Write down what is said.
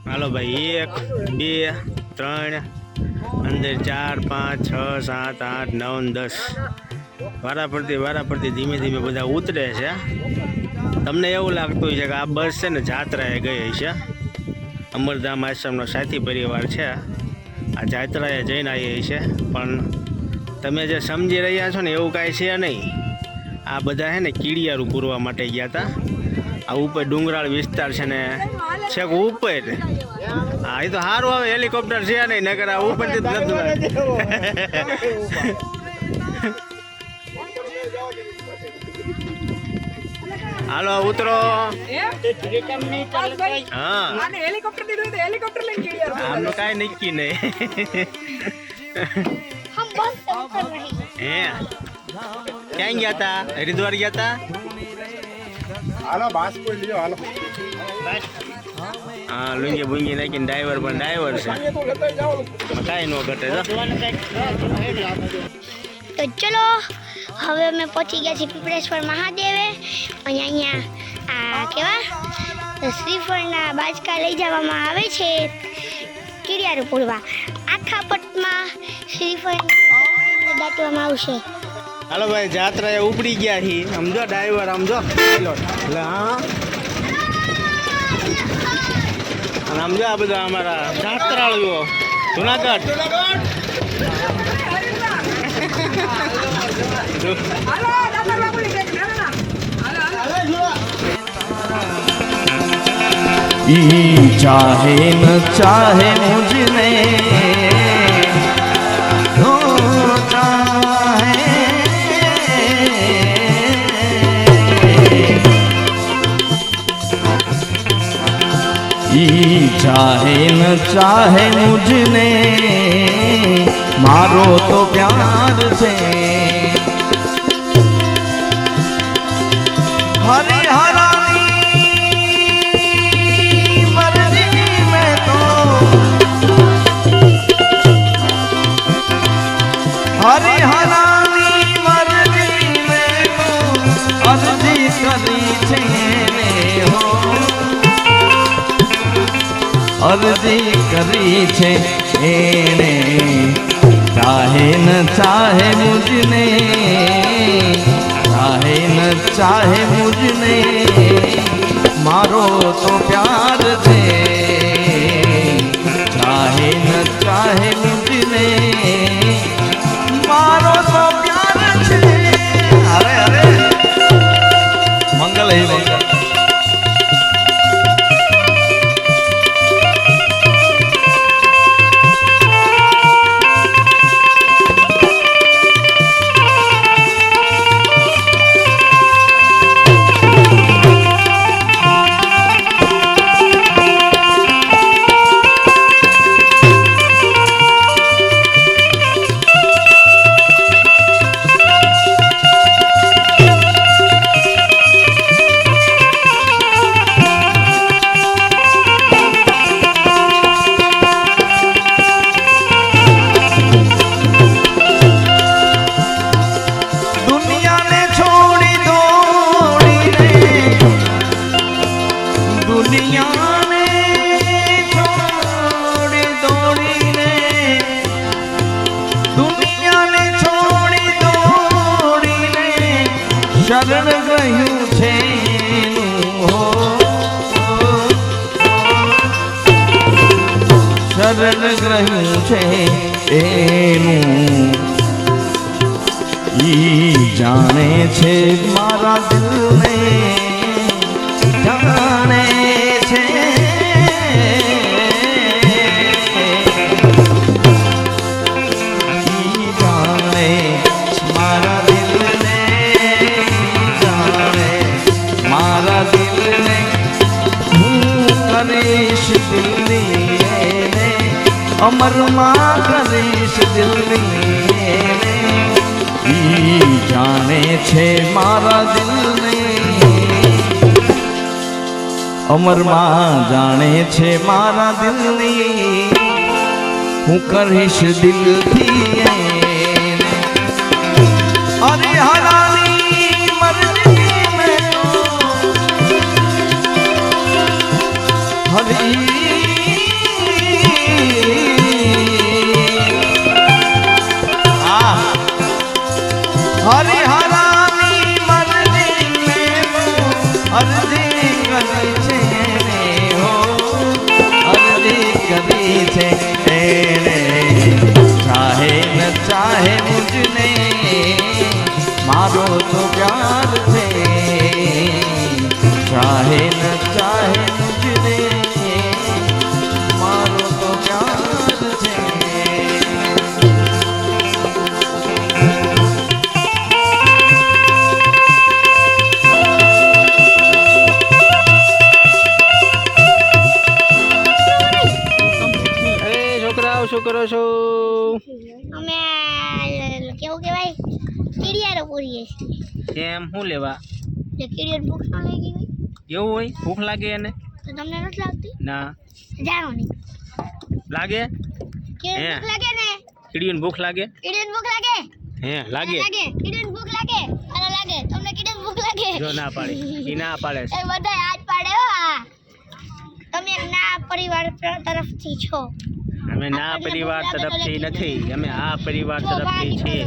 હાલો ભાઈ 1 2 3 અંદર 4 5 6 7 8 9 10 વારા ધીમે ધીમે બધા ઉતરે છે। તમને એવું લાગતું છે કે આ બસ છે ને જાત્રાએ ગઈ છે। અમરધામ આશ્રમનો સાથી પરિવાર છે, આ જાત્રાએ જઈને આવી છે, પણ તમે જે સમજી રહ્યા છો ને એવું કાંઈ છે નહીં। આ બધા છે ને કીડિયારું પૂરવા માટે ગયા હતા। આ ઉપર ડુંગરાળ વિસ્તાર છે ને છેક ઉપર। હા એ તો સારું આવે હેલિકોપ્ટર છે નહીં, નકર આ ઉપરથી જ નથી। હાલો ઉતરો। હા આમનું કાંઈ નક્કી નહીં। હે ક્યાં ગયા હતા? હરિદ્વાર ગયા હતા? હા લુંગી બુંગી નાખીને ડ્રાઈવર પણ ડ્રાઈવર છે, કાંઈ ન ઘટે। તો ચલો હવે અમે પહોંચી ગયા છીએ પીપળેશ્વર મહાદેવે। અહીંયા આ કેવા શ્રીફળના બાજકા લઈ જવામાં આવે છે કીડિયારું પૂરવા। આખા પટમાં શ્રીફળ દાટવામાં આવશે। હાલો ભાઈ જાત્રાએ ઉપડી ગયા છીએ। સમજો ડ્રાઈવર સમજો એટલે હા, અને સમજો આ બધા અમારા શાસ્ત્રાળુઓ જુનાગઢ। चाहे न चाहे मुझने तो चाहे चाहे न चाहे मुझने मारो तो प्यार से हरे हरा हरिहरानी मर्जी में तो अर्जी करी छे हो, अर्जी करी छे एने चाहे न चाहे मुझने, चाहे न चाहे मुझने मारो तो प्यार छे, चाहे न चाहे मुझने मारो तो प्यार छे। अरे अरे मंगल ही मंगल। शरण गયું છે શરણ ગયું છે એનું ઈ જાણે છે મારા દિલને જાણે છે ઈ જાણે મારા દિલને मारा दिल ने करीश दिल ने अमर मां करीश दिल ने जाने छे मारा दिल ने अमर मां जाने छे मारा दिल ने हूँ करीश दिल थी अरे हरानी मर्जी में हरी શું કરો છો? અમે કેવું કહેવાય કીડિયારો પૂરીએ છીએ કેમ શું લેવા? જે કીડિયાર ભૂખ ન લાગી હોય એવું હોય? ભૂખ લાગે એને? તો તમને નથી લાગતી? ના જાઓ ને લાગે. કીડિયાર ભૂખ લાગે ને કીડીને ભૂખ લાગે? કીડિયાર ભૂખ લાગે હે લાગે? કીડિયાર ભૂખ લાગે અરે લાગે તમને કીડિયાર ભૂખ લાગે જો ના પાડે ઈ ના પાડે છે. એ બધા હાથ પાડે હો આ. તમે એક ના પરિવાર તરફથી છો અમે ના પરિવાર તરફથી નથી, અમે આ પરિવાર તરફથી છીએ.